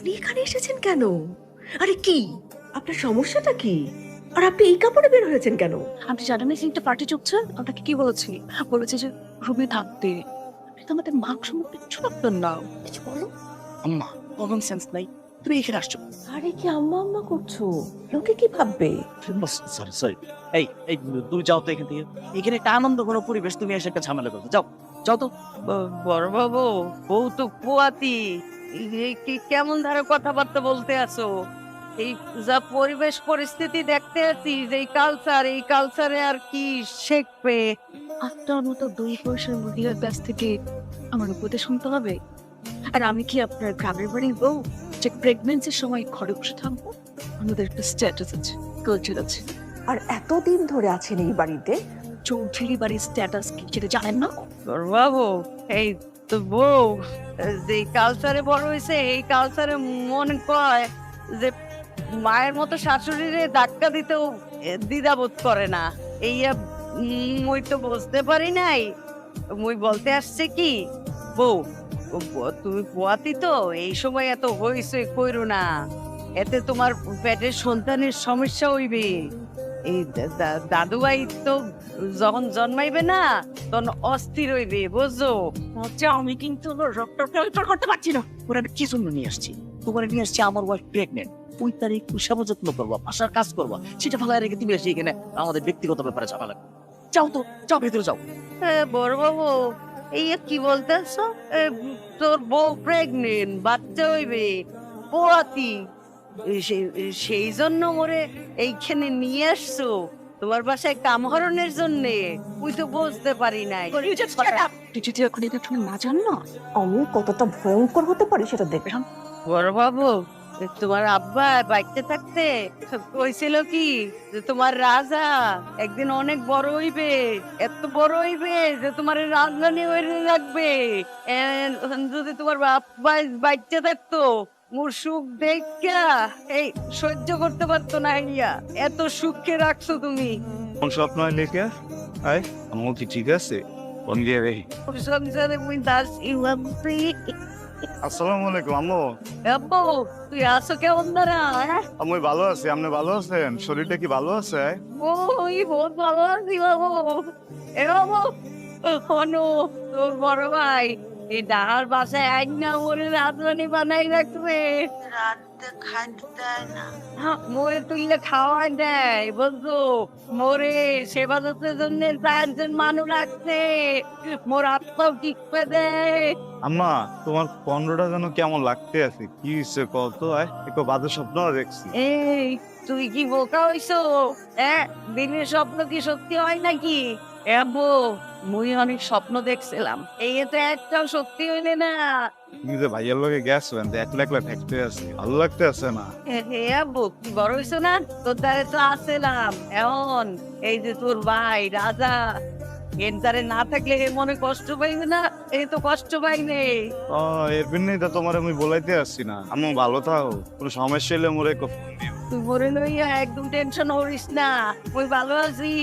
আপনি এখানে এসেছেন কেন? আরে কি আপনার সমস্যাটা কি? আর আপনি এই কাপড়ে বের হয়েছেন কেন? আপনি জানেন না একটা পার্টি চলছে? আপনাকে কি বলেছি? বলেছি যে রুমে থাকতে। আপনি তো আমাদের মান সম্মান কিচ্ছু রাখবেন না। কিছু বলো? আম্মা কমন সেন্স নাই, তুমি এখানে আসছো। আরে কি আম্মা আম্মা করছো? লোকে কি ভাববে? Sorry sorry. এই এই তুমি যাও তো এখান থেকে। এখানে একটা আনন্দ কোনো পরিবেশ, তুমি এসে একটা ঝামেলা করছো। যাও যাও তো। বড় বাবু, বউ তো পোয়াতি, কেমন ধারে কথাবার্তা বলতে আছো? এই যা পরিবেশ পরিস্থিতি দেখতে আছি, এই কালচারে আর কি শিখবে? আপনার মতো 2 বয়সের মহিলার কাছ থেকে আমার উপদেশ শুনতে হবে? আর আমি কি আপনার গ্রামের বাড়ির বউ যে প্রেগনেন্সির সময় ঘরে বসে থাকবো? আমাদের একটা স্ট্যাটাস আছে, কালচার আছে। আর এতদিন ধরে আছেন এই বাড়িতে? চৌধুরী বাড়ির স্ট্যাটাস কি সেটা জানেন না? বড় বাবু, এই তো বউ যে কালচারে বড় হয়েছে, এই কালচারে মনে কয় যে মায়ের মতো শাশুড়িরে ধাক্কা দিতেও দ্বিধাবোধ করে না। এই মুই তো বুঝতে পারি নাই। মুই বলতে আসছে কি, বউ তুমি পোয়াতি তো, এই সময় এত হইছে কইরো না, এতে তোমার পেটের সন্তানের সমস্যা হইবে। এই দাদুভাই তো যখন জন্মাইবে না তখন অস্থির হইবে, বুঝছো? আচ্ছা আমি কিন্তু রক্ত করতে পারছি না। ওরা কি জন্য নিয়ে আসছি? তোমার নিয়ে আসছি আমার ওয়াইফ প্রেগনেন্ট। ওই তারিখ সেবা যত্ন করবা, বাসার কাজ করবা, সেটা ফেলায় রেখে তুমি এসে এখানে আমাদের ব্যক্তিগত ব্যাপারে ঝামেলা করো। যাও তো, যাও ভেতরে যাও। বড় বাবু, এই কি বলতেছ? তোর বউ প্রেগনেন্ট, বাচ্চা হইবে, পোয়াতি, সেই জন্য মোরে এইখানে নিয়ে আসছো তোমার বাসায় কামহরণের জন্যে? তুই তো বুঝতে পারি নাই। তুই যদি এখন এটা শুনে না জান না, আমি কতটা ভয়ঙ্কর হতে পারি সেটা দেখবেন। বড় বাবু, তোমার আব্বা বাইতে থাকতে কইছিল কি যে তোমার রাজা একদিন অনেক বড় হইবে, এত বড় হইবে যে তোমার রাজধানী হয়ে রাখবে। যদি তোমার আব্বা বাইতে থাকতো, মোর সুখ দেখা এই সহ্য করতে পারতো না। ইয়া এত সুখে রাখছো তুমি। কোন স্বপ্ন লেখে আয় আমার কি ঠিক আছে কোন দিয়ে রে? সংসারে মুই দাস ইউয়ামসি। আসসালামু আলাইকুম আম্মু। আব্বু, তুই আসো কেমন দাঁড়া? আমি ভালো আছি, আপনি ভালো আছেন? শরীরটা কি ভালো আছে? ওই বহুত ভালো আছি বাবু। এ বাবু, অনু, তোর বড় ভাই এই ডাহার বাসায় আইন না ওরে রাজধানী বানাই রাখবে। রাতে খাইতে দেয় না, মোরে তুইলে খাওয়াই দেয়, বুঝছো? মোরে সেবা যত্নের জন্য 4 জন মানুষ রাখছে, মোর আত্মাও টিকবে দেয়। আম্মা তোমার 15টা যেন কেমন লাগতে আছে, কি হয়েছে কত? আয় একটু বাজে স্বপ্ন দেখছি। এই তুই কি বোকা হইছো? দিনের স্বপ্ন কি সত্যি হয় নাকি? আব্বু, মুই অনেক স্বপ্ন দেখছিলাম, এই তো একটাও সত্যি হইলে না। তুমি যে ভাইয়ের লগে গেছেন একলা একলা থাকতে আছে, ভালো লাগতে আছে না? হে আব্বু, তুই বড় হইছো না? তোর দ্বারে তো আসছিলাম, এখন এই যে তোর ভাই রাজা, এর দ্বারে না থাকলে এ মনে কষ্ট পাইবে না? এই তো কষ্ট পাইনে। ও এর জন্যই তো তোমার আমি বলাইতে আসছি না। আম্মু ভালো থাকো, কোনো সমস্যা হলে মোরে ফোন দিও। তুই মরে লইয়া একদম টেনশন করিস না, ওই ভালো আছি।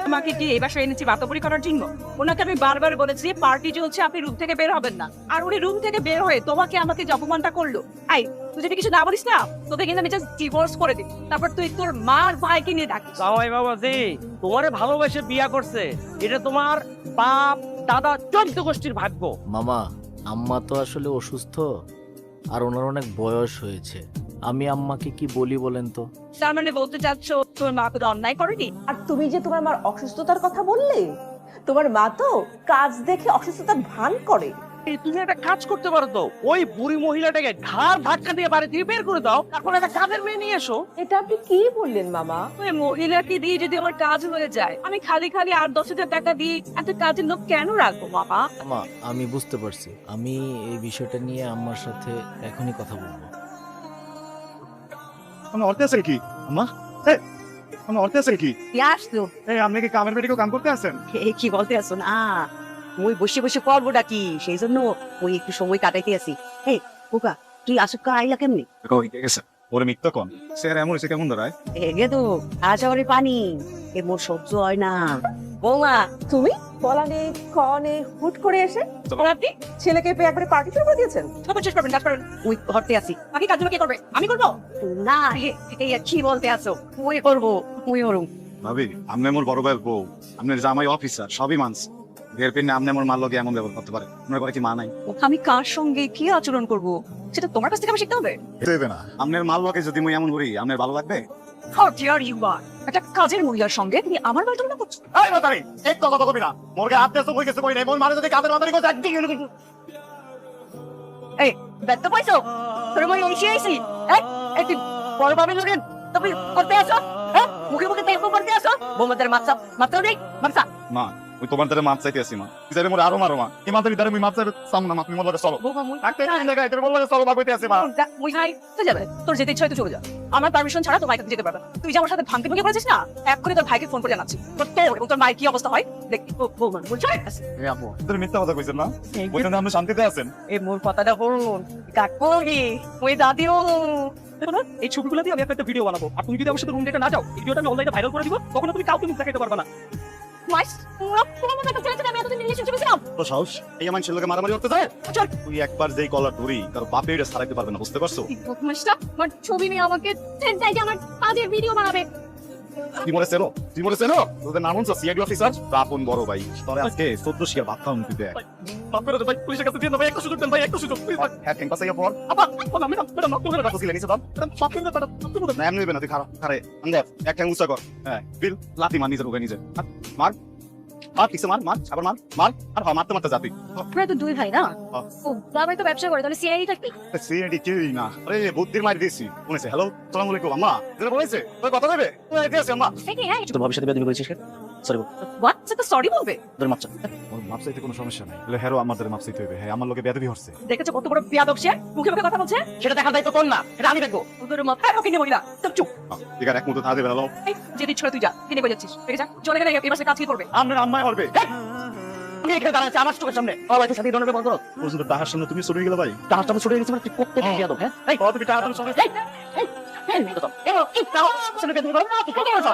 আমাকে কি এই বাসায় এনেছি বাতাবরি করার জন্য? ওনাকে আমি বারবার বলেছি পার্টি চলছে, আপনি রুম থেকে বের হবেন না। আর উনি রুম থেকে বের হয়ে তোমাকে আমাকে যে অপমানটা করলো। আই, তুই যদি কিছু না বলিস না, তোকে কিন্তু আমি জাস্ট ডিভোর্স করে দিই। তারপর তুই তোর মার ভাইকে নিয়ে ডাকিস। জামাই বাবাজি তোমারে ভালোবেসে বিয়া করছে, এটা তোমার বাপ দাদা 14 গোষ্ঠীর ভাগ্য। মামা, আম্মা তো আসলে অসুস্থ আর ওনার অনেক বয়স হয়েছে। আমি আম্মাকে কি বলি বলেন তো? তার মানে বলতে চাচ্ছ তোর মা কোনো অন্যায় করেনি? আর তুমি যে তোমার মার অসুস্থতার কথা বললে, তোমার মা তো কাজ দেখে অসুস্থতার ভান করে। তুমি একটা কাজ করতে পারো তো, ওই বুড়ি মহিলাটাকে ঘাড় ধাক্কা দিয়ে বাড়ি থেকে বের করে দাও, তারপর একটা কাজের মেয়ে নিয়ে এসো। এটা আপনি কি বললেন মামা? ওই মহিলাকে দিয়ে যদি আমার কাজ হয়ে যায়, আমি খালি খালি 8-10 হাজার টাকা দিয়ে একটা কাজের লোক কেন রাখবো বাবা? মামা, আমি বুঝতে পারছি। আমি এই বিষয়টা নিয়ে আম্মার সাথে এখনই কথা বলবো। আমি অর্থে আছেন কি আম্মা? আমি অর্থে আছেন কি? কি আসতো? এই আপনি কি কামের বেটিকেও কাম করতে আছেন? এই কি বলতে আসো না, মুই বসে বসে করবোটা কি, সেই জন্য ওই একটু সময় কাটাইতে আসি। এই পোকা, তুই আসো আইলা কেমনি? হইতে গেছে ওরে মিথ্যা কোন স্যার এমন হয়েছে কেমন দাঁড়ায়? এগে তো আজ পানি, এ মোর সহ্য হয় না। বৌমা তুমি বলানে কনে হুট করে এসে আপনি ছেলেকে পেয়ে একবারে পার্টি শুরু করে দিয়েছেন। সব শেষ করবেন, কাজ করেন। ওই ঘরতে আছি। বাকি কাজগুলো কে করবে? আমি করবো। না এই কি বলতে আছো? ওই করবো ওই ওরম। ভাবি আপনি মোর বড় ভাইয়ের বউ, আপনার জামাই অফিসার সবই মানছে। এর পিনে আপনি মোর মার লগে এমন ব্যবহার করতে পারে, আপনার ঘরে কি মা নাই? আমি কার সঙ্গে কি আচরণ করব সেটা তোমার কাছ থেকে আমি শিখতে হবে। দেবে না আপনার মার লগে যদি মুই এমন করি আপনার ভালো লাগবে? How dare you are? একটা কাজের মহিলার সঙ্গে তুমি আমার বাড়ি তুলনা করছো? এই মাতারি এক কথা কবি না, মোরকে হাত দেছো কই গেছে কই নাই, মোর মারে যদি কাদের মাতারি কই একদিন এই ব্যর্থ পাইছো? তোর মই এসে আইছি। তুই বড় ভাবে লোকে তুমি করতে আসো? মুখে মুখে তাই করতে আসো? বৌমাদের মাপসা দেই মাপসা। মা ওই তোমার দ্বারা মাপ চাইতে আসি মা, যাবে মোর আরো মারো মা, এই মাতারি দ্বারা মুই মাপ চাইতে চাম না, আপনি মোর লগে চলো। বৌমা মুই ডাক্তার না লাগাই তোর মোর লগে চলো, বাকইতে আসি মা। মুই হাই তো যাবে, তোর যেতে ইচ্ছা হয় তো চলে যা। আমার পারমিশন ছাড়া তোর ভাইকে যেতে পারবে না। তুই যে আমার সাথে ভাঙতে ভেঙে পড়েছিস না, এক্ষুনি তোর ভাইকে ফোন করে জানাচ্ছি। তোর এবং তোর মায়ের কি অবস্থা হয় দেখি। বৌমা বলছো? এই আপু তুমি মিথ্যা কথা কইছেন না, বলছেন যে আপনি শান্তিতে আছেন। এই মোর কথাটা বলুন কাকি ওই দাদিও। শোনো, এই ছবিগুলো দিয়ে আমি একটা ভিডিও বানাবো, আর তুমি যদি আমার সাথে রুম ডেটে না যাও, এই ভিডিওটা আমি অনলাইনে ভাইরাল করে দিব, তখন তুমি কাউকে মুখ দেখাতে পারবে না। মাইস তোমার মতো একটা ছেলের সাথে আমি এতদিন রিলেশনশিপে ছিলাম। তো সাহস এই আমার ছেলেকে মারামারি করতে যায়? তুই একবার যেই কলার ধরি তার বাপে এটা সারাইতে পারবে না, বুঝতে পারছো? বদমাশটা আমার ছবি নিয়ে আমাকে চাইছে আমার কাজের ভিডিও বানাবে। তুই মরে চেনো তোদের নাম হচ্ছে সিআইডি অফিসার রাপন বড় ভাই, তোরে আজকে 14 শিয়ার ভাত খাওয়ান দিতে। মাফ করে দাও ভাই, পুলিশের কাছে দিয়ে দাও ভাই, একটা সুযোগ দেন ভাই, একটা সুযোগ প্লিজ ভাই। হ্যাঁ ক্যাম্পাসে গিয়ে পড়। আবার ম্যাডাম ম্যাডাম মাফ করে দাও। কথা ছিল নিচে দাও, ম্যাডাম মাফ করে দাও ম্যাডাম, মাফ করে দাও। না এমনি নেবে না, তুই খারাপ খারে আন্দে এক ঠ্যাং উঁচা কর। হ্যাঁ বিল লাতি মার নিজের ওকে নিজে মার মার কিছু মার মার আবার মার আর মারতে মারতে যাবি। আপনারা তো দুই ভাই না? ও বাবাই তো ব্যবসা করে, তাহলে সিআইডি থাকবে। সিআইডি কেউই না, আরে বুদ্ধির মার দিয়েছি। বলেছে হ্যালো আসসালামু আলাইকুম আম্মা, যেটা বলেছে ওই কথা দেবে দিয়েছে আম্মা। তোর ভাবির সাথে বেয়াদবি করেছিস কেন? সরি বল, হোয়াট সেটা সরি বলবে? তোর মাপচা। ওর মাপ চাইতে কোনো সমস্যা নাই, বলে হ্যাঁ আমাদের মাপ চাইতে হবে। হ্যাঁ আমার লোকে বেয়াদবি হচ্ছে। দেখেছো কত বড় বিয়াদব সে, মুখে মুখে কথা বলছে। সেটা দেখার দায়িত্ব তোর না, এটা আমি দেখবো। ওদের মাথা ওকে মহিলা তো চুপ। ঠিক আছে এক মুহূর্ত থাকতে বেরালো। এই যে দিচ্ছ তুই যা, কিনে কই যাচ্ছিস? ঠিক আছে চলে গেলে এই মাসে কাজ কি করবে? আপনার আম্মাই হবে। আমি এখানে দাঁড়াচ্ছি আমার চোখের সামনে, আমার ভাইকে সাথে ধরনের বল করো। পর্যন্ত তাহার সামনে তুমি চলে গেলে ভাই। তাহার সামনে ছুটে গেছি মানে তুই করতে বিয়াদব। হ্যাঁ এই তুমি তাহার সামনে এই এই এই নিয়ে তো এই এই তাও সামনে বেয়াদবি করো না, তুই কোথায় আছো?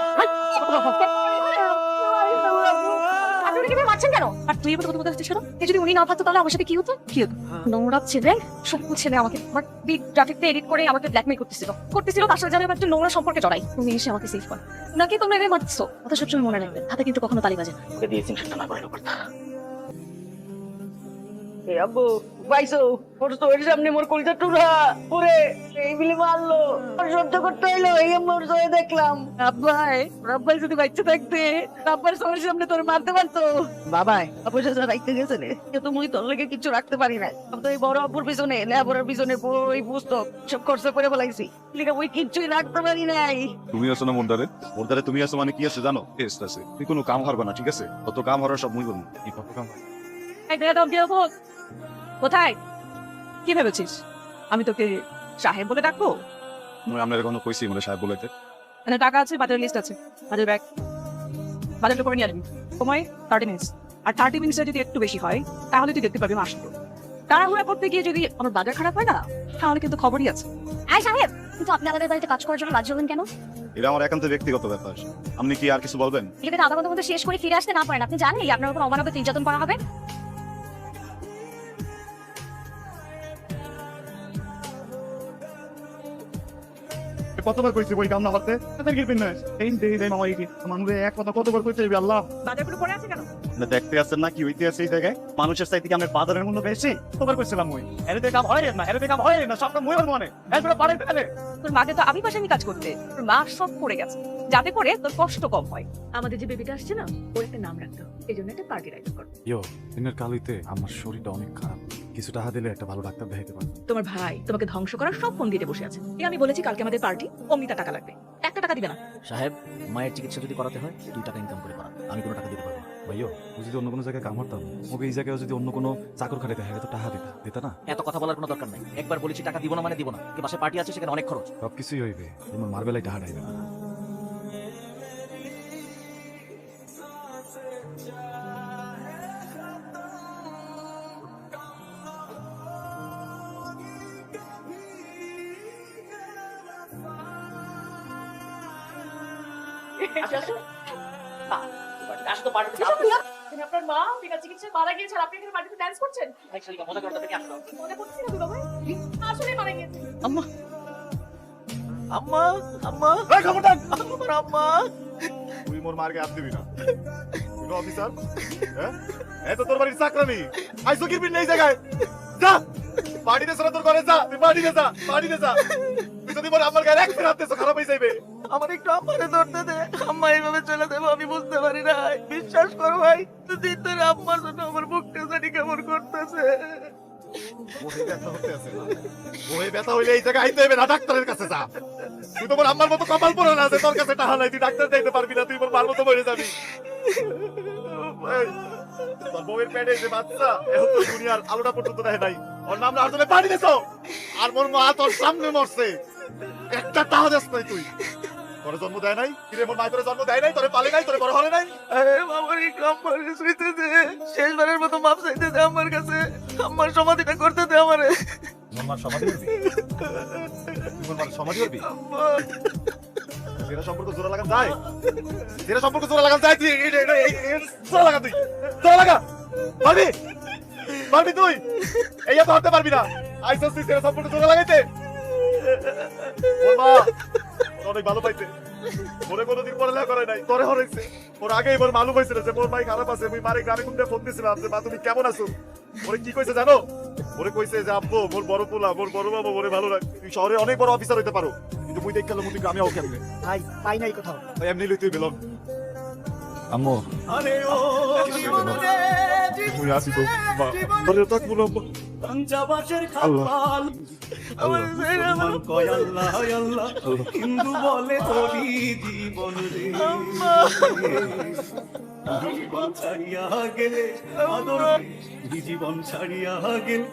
আপনারা কিভাবে মারছেন কেন? আর তুই এবার কথা বলতে যাচ্ছিস কেন? এই যদি উনি না থাকতো তাহলে আমার সাথে কি হতো? কি হতো? নোংরা ছেলে, সবুজ ছেলে আমাকে আমার গ্রাফিকতে এডিট করে আমাকে ব্ল্যাকমেল করতেছিল তার সাথে জানি একটা নোংরা সম্পর্কে জড়াই। তুমি এসে আমাকে সেভ করো নাকি তোমরা এভাবে মারছো? কথা সবসময় মনে রাখবেন, হাতে কিন্তু কখনো তালি বাজে না। ওকে দিয়েছি সেটা না করে করতে। এ আব্বু পাইছো? ওর তো এর সামনে মোর কলিজা টুরা ওরে এই বিলে মারলো, আর সহ্য করতে হইলো। এই মোর জয় দেখলাম। আব্বাই যদি বাচ্চা থাকতে আব্বার সবার সামনে তোর মারতে পারতো। বাবাই আব্বু যা রাখতে গেছে রে, তো মুই তোর লেগে কিছু রাখতে পারি না। আমি তো এই বড় আব্বুর পিছনে লেবরের পিছনে বই পুস্তক সব খরচ করে ফেলাইছি, লিখে ওই কিচ্ছুই রাখতে পারি নাই। তুমি আছো না মোরদারে তুমি আছো মানে কি আছে জানো? টেস্ট আছে, তুই কোনো কাম হারবা না, ঠিক আছে? তত কাম হারার সব মুই করবো। কি কত কাম এই বেয়াদব বিয়াদব কোথায়? কি ভেবেছিস আমি তোকে সাহেব বলে ডাকবো? মুই আপনার কোনো কইছি মানে সাহেব বলেতে? মানে টাকা আছে, বাজার লিস্ট আছে, বাজার ব্যাগ বাজারটা করে নিয়ে আসবি। সময় 30 মিনিটস, আর 30 মিনিটসে যদি একটু বেশি হয় তাহলে তুই দেখতে পাবি মাসগুলো। তাড়াহুড়া করতে গিয়ে যদি আমার বাজার খারাপ হয় না তাহলে কিন্তু খবরই আছে। আই সাহেব, কিন্তু আপনি আমাদের বাড়িতে কাজ করার জন্য রাজি হলেন কেন? এটা আমার একান্ত ব্যক্তিগত ব্যাপার, আপনি কি আর কিছু বলবেন? যদি আধা ঘন্টার মধ্যে শেষ করে ফিরে আসতে না পারেন, আপনি জানেন আপনার উপর অমানবিক নির্যাতন করা হবে। কতবার কইছি বই কাম না করতে, তাদের গিরবেন না। এই দেই মামা এই মানুষে এক কথা কতবার কইতে হবে আল্লাহ। বাজারগুলো পড়ে আছে কেন? না দেখতে আসছেন না কি হইতে আছে এই জায়গায়? মানুষের চাইতে কি আমরা বাজারের মূল্য বেশি? কতবার কইছিলাম মুই এর কাম হয় না, এর কাম হয় না, সবটা মুই মনে এরপরে পারে ফেলে। তোর মাকে তো আমি পাশে কাজ করতে, তোর মা সব পড়ে গেছে, যাতে করে তোর কষ্ট কম হয়। আমাদের যে বেবিটা আসছে না, ওর একটা নাম রাখতে হবে, এই জন্য একটা পার্টি রাইড কর। ইয়ো দিনের কাল হইতে আমার শরীরটা অনেক খারাপ, কিছু টাকা দিলে একটা ভালো ডাক্তার দেখাইতে পারবো। তোমার ভাই তোমাকে ধ্বংস করার সব ফোন দিয়ে বসে আছে। আমি বলেছি কালকে আমাদের পার্টি, অমনি তার টাকা লাগবে, একটা টাকা দিবে না। সাহেব মায়ের চিকিৎসা যদি করাতে হয় 2 টাকা ইনকাম করে করা, আমি কোনো টাকা দিতে পারবো না। ভাইও ও যদি অন্য কোনো জায়গায় কাম করতাম, ওকে এই জায়গায় যদি অন্য কোনো চাকর খাটাইতে হয় তো টাকা দিতা না। এত কথা বলার কোনো দরকার নাই, একবার বলেছি টাকা দিব না মানে দিব না। কি বাসায় পার্টি আছে সেখানে অনেক খরচ। সবকিছুই হইবে, যেমন মার্বেলাই টাকা ডাইবে না। আসো তো পার্টিতে আপনার মা বিনা চিকিৎসায় মারা গিয়েছে আর আপনি এখানে পার্টিতে ডান্স করছেন? মজা করতে থেকে আসো মনে পড়ছে না দুলা ভাই? আসলে মারা গিয়েছে। আম্মা আম্মা আম্মা এই খবরদার! আমার আম্মা তুই মোর মার্কে হাত দিবি না। তুই না অফিসার? হ্যাঁ? এত তোর বাড়ির চাকরানি। আইসো কি নেই জায়গায়। যা! পার্টিতে চলে তোর ঘরে যা। তুই পার্টিতে যা। পার্টিতে যা। তুই যদি মোর আমার গায়ে এক ফের হাত দিছো, খারাপ হয়ে যাইবে। আমার একটু আম্মারে ধরতে দে আম্মা এইভাবে চলে দেবো আমি বুঝতে পারি না বিশ্বাস করো ভাই দুদিন ধরে আম্মার জন্য আমার বুকটা জানি কেমন করতেছে বহে ব্যথা হতে আছে না। বহে ব্যথা হইলে এই জায়গায় আইতে হবে না, ডাক্তারের কাছে যা। তুই তো মোর আম্মার মতো কপাল পড়ে না যে তোর কাছে টাকা নাই, তুই ডাক্তার যাইতে পারবি না, তুই মোর মার মতো মরে যাবি। এই, তোর বউয়ের পেটে যে বাচ্চা, এখন তো দুনিয়ার আলোটা পর্যন্ত দেখে নাই। ওর নাম আর তুমি পানি দিছো, আর মোর মা তোর সামনে মরছে। একটা টাকা দেস নাই তুই। তোর জন্ম দেয় নাই? কিরে মোর মাই তোর জন্ম দেয় নাই? তোরে পালে নাই? তোরে বড় হলে নাই? আমার এই আম্মার শুইতে দে শেষবারের মতো মাপ চাইতে দে আমার কাছে আম্মার সমাধিটা করতে দে আমারে মোর মার সমাধি করবি? তুই মোর মার সমাধি করবি? যেটা সম্পর্ক জোড়া লাগান যায়, যেটা সম্পর্ক জোড়া লাগান যায়, তুই জোড়া লাগা, তুই জোড়া লাগা। পারবি? পারবি তুই? এই তো হতে পারবি না। আইসস তুই যেটা সম্পর্ক জোড়া লাগাইতে। ওর মা অনেক ভালো পাইছে, মোরে কোনোদিন পড়ালেখা করে নাই, তোরে হরাইছে। ওর আগেই মোর মালুম হয়েছিল যে মোর ভাই খারাপ আছে। মুই মারে গ্রামে কোনটা ফোন দিছিলাম যে মা তুমি কেমন আছো। ওরে কি কইছে জানো? ওরে কইছে যে আব্বু মোর বড় পোলা, মোর বড় বাবা মোরে ভালো লাগে, তুই শহরে অনেক বড় অফিসার হইতে পারো, কিন্তু মুই দেখ গেলাম তুই গ্রামে আও কেমনে। ভাই পাই নাই কোথাও তাই এমনি লই তুই বেলন। আম্মু আরে ও জীবনে মুই আসি তো মা, তোরে তো কোনো পঞ্চাবাসের আল্লাহ। খাপাল আমার মুসলমান কয় আল্লাহ আল্লাহ হিন্দু বলে তোরি জীবন রে জীবন ছাড়িয়া গেলে আদর জীবন ছাড়িয়া গেলে